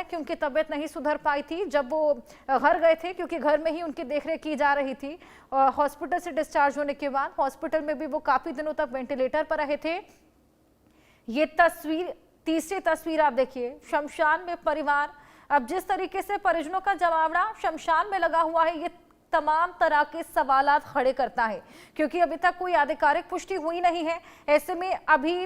है कि उनकी तबीयत नहीं सुधर पाई थी जब वो घर गए थे, क्योंकि घर में ही उनकी देखरेख की जा रही थी। हॉस्पिटल से डिस्चार्ज होने के बाद हॉस्पिटल में भी वो काफी दिनों तक वेंटिलेटर पर रहे थे। ये तस्वीर, तीसरी तस्वीर आप देखिए, शमशान में परिवार, अब जिस तरीके से परिजनों का जमावड़ा शमशान में लगा हुआ है, ये तमाम तरह के सवालात खड़े करता है, क्योंकि अभी तक कोई आधिकारिक पुष्टि हुई नहीं है। ऐसे में अभी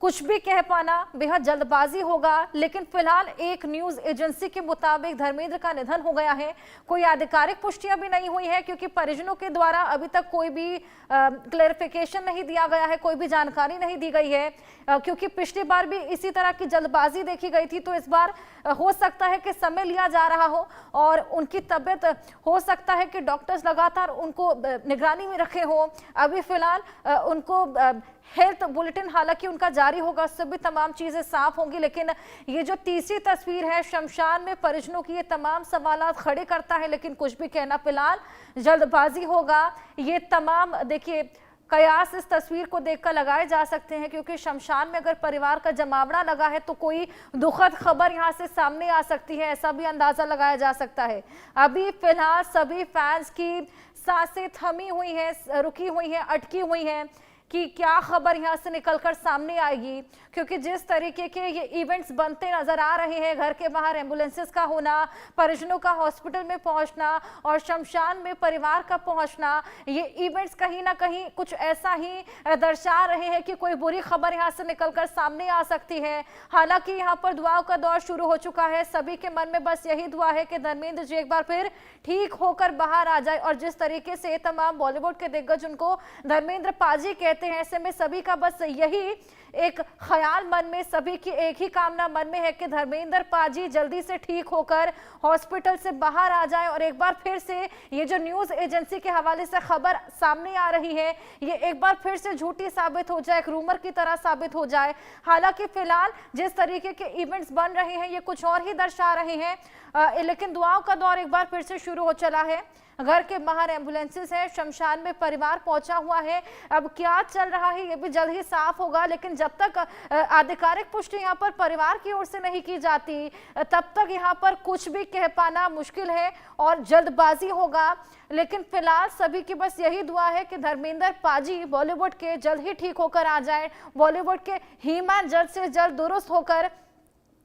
कुछ भी कह पाना बेहद जल्दबाजी होगा। लेकिन फिलहाल एक न्यूज एजेंसी के मुताबिक धर्मेंद्र का निधन हो गया है। कोई आधिकारिक पुष्टि अभी नहीं हुई है, क्योंकि परिजनों के द्वारा अभी तक कोई भी क्लैरिफिकेशन नहीं दिया गया है, कोई भी जानकारी नहीं दी गई है, क्योंकि पिछली बार भी इसी तरह की जल्दबाजी देखी गई थी। तो इस बार हो सकता है कि समय लिया जा रहा हो और उनकी तबीयत, हो सकता है कि डॉक्टर्स लगातार उनको निगरानी में रखे हो। अभी फिलहाल उनको हेल्थ बुलेटिन हालांकि उनका जारी होगा, उससे भी तमाम चीजें साफ होंगी। लेकिन ये जो तीसरी तस्वीर है शमशान में परिजनों की, ये तमाम सवालात खड़े करता है। लेकिन कुछ भी कहना फिलहाल जल्दबाजी होगा। ये तमाम देखिए कयास इस तस्वीर को देखकर लगाए जा सकते हैं, क्योंकि शमशान में अगर परिवार का जमावड़ा लगा है तो कोई दुखद खबर यहां से सामने आ सकती है, ऐसा भी अंदाजा लगाया जा सकता है। अभी फिलहाल सभी फैंस की सांसें थमी हुई हैं, रुकी हुई हैं, अटकी हुई हैं कि क्या खबर यहां से निकलकर सामने आएगी, क्योंकि जिस तरीके के ये इवेंट्स बनते नजर आ रहे हैं, घर के बाहर एम्बुलेंसेस का होना, परिजनों का हॉस्पिटल में पहुंचना और शमशान में परिवार का पहुंचना, ये इवेंट्स कहीं ना कहीं कुछ ऐसा ही दर्शा रहे हैं कि कोई बुरी खबर यहां से निकलकर सामने आ सकती है। हालांकि यहां पर दुआओं का दौर शुरू हो चुका है। सभी के मन में बस यही दुआ है कि धर्मेंद्र जी एक बार फिर ठीक होकर बाहर आ जाए। और जिस तरीके से तमाम बॉलीवुड के दिग्गज उनको धर्मेंद्र पाजी कहते हैं, ऐसे में सभी का बस यही एक ख्याल मन में, सभी की एक ही कामना मन में है कि धर्मेंद्र पाजी जल्दी से ठीक होकर हॉस्पिटल से बाहर आ जाए और एक बार फिर से ये जो न्यूज एजेंसी के हवाले से खबर सामने आ रही है, ये एक बार फिर से झूठी साबित हो जाए, एक रूमर की तरह साबित हो जाए। हालांकि फिलहाल जिस तरीके के इवेंट्स बन रहे हैं ये कुछ और ही दर्शा रहे हैं, लेकिन दुआओं का दौर एक बार फिर से शुरू हो चला है। घर के बाहर एम्बुलेंसेस है, शमशान में परिवार पहुंचा हुआ है। अब क्या चल रहा है ये भी जल्द ही साफ होगा, लेकिन जब तक आधिकारिक पुष्टि यहां पर परिवार की ओर से नहीं की जाती तब तक यहां पर कुछ भी कह पाना मुश्किल है और जल्दबाजी होगा। लेकिन फिलहाल सभी की बस यही दुआ है कि धर्मेंद्र पाजी बॉलीवुड के जल्द ही ठीक होकर आ जाए, बॉलीवुड के हीमैन जल्द से जल्द दुरुस्त होकर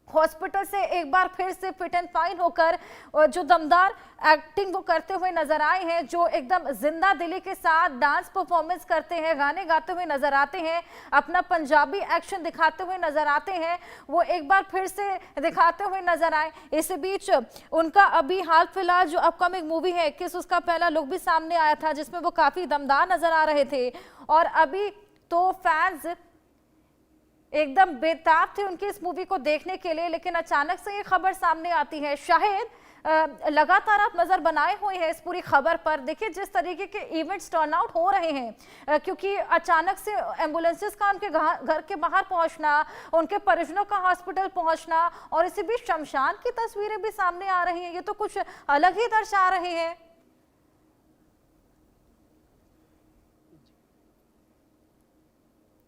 हॉस्पिटल से एक बार फिर से फिट एंड फाइन होकर जो दमदार एक्टिंग वो करते हुए नजर आए हैं, जो एकदम जिंदा दिली के साथ डांस परफॉर्मेंस करते हैं, गाने गाते हुए नजर आते हैं, अपना पंजाबी एक्शन दिखाते हुए नजर आते हैं, वो एक बार फिर से दिखाते हुए नजर आए। इस बीच उनका अभी हाल फिलहाल जो अपकमिंग मूवी है 21, उसका पहला लुक भी सामने आया था, जिसमें वो काफी दमदार नजर आ रहे थे। और अभी तो फैंस एकदम बेताब थे उनकी इस मूवी को देखने के लिए। लेकिन अचानक से ये खबर सामने आती है। शायद लगातार आप नजर बनाए हुए हैं इस पूरी खबर पर। देखिए जिस तरीके के इवेंट्स टर्न आउट हो रहे हैं, क्योंकि अचानक से एम्बुलेंसेस का उनके घर के बाहर पहुंचना, उनके परिजनों का हॉस्पिटल पहुंचना और इसी बीच शमशान की तस्वीरें भी सामने आ रही हैं, ये तो कुछ अलग ही दर्शा रहे हैं।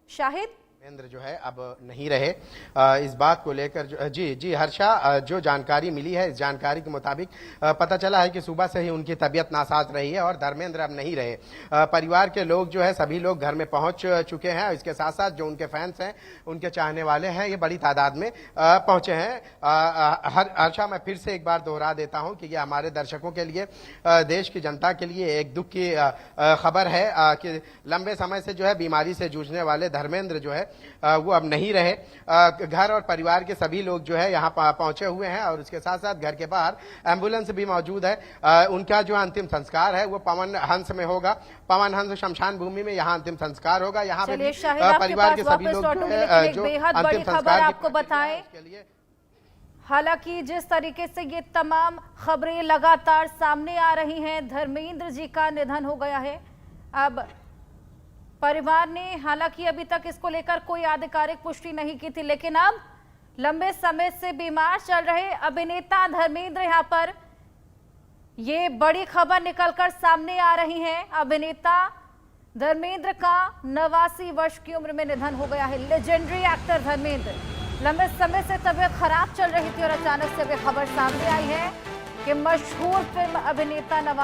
शाहिद धर्मेंद्र जो है अब नहीं रहे, इस बात को लेकर जी हर्षा, जो जानकारी मिली है इस जानकारी के मुताबिक पता चला है कि सुबह से ही उनकी तबीयत नासाज रही है और धर्मेंद्र अब नहीं रहे। परिवार के लोग जो है सभी लोग घर में पहुंच चुके हैं। इसके साथ साथ जो उनके फैंस हैं, उनके चाहने वाले हैं, ये बड़ी तादाद में पहुंचे हैं। हर्षा, मैं फिर से एक बार दोहरा देता हूं कि ये हमारे दर्शकों के लिए, देश की जनता के लिए एक दुख की खबर है कि लंबे समय से जो है बीमारी से जूझने वाले धर्मेंद्र जो है वो अब नहीं रहे। घर और परिवार के सभी लोग जो है यहाँ पहुंचे हुए हैं और उसके साथ साथ घर के बाहर एम्बुलेंस भी मौजूद है। उनका जो अंतिम संस्कार है वो पवन हंस में होगा। पवन हंस शमशान भूमि में यहाँ अंतिम संस्कार होगा। यहाँ पे परिवार के सभी लोग जो अंतिम संस्कार आपको बताएं। हालांकि जिस तरीके से ये तमाम खबरें लगातार सामने आ रही हैं, धर्मेंद्र जी का निधन हो गया है। अब परिवार ने हालांकि अभी तक इसको लेकर कोई आधिकारिक पुष्टि नहीं की थी, लेकिन अब लंबे समय से बीमार चल रहे अभिनेता धर्मेंद्र यहां पर ये बड़ी खबर निकलकर सामने आ रही है। अभिनेता धर्मेंद्र का 89 वर्ष की उम्र में निधन हो गया है। लेजेंडरी एक्टर धर्मेंद्र लंबे समय से तबीयत खराब चल रही थी और अचानक से अभी खबर सामने आई है कि मशहूर फिल्म अभिनेता नवाजुद्दीन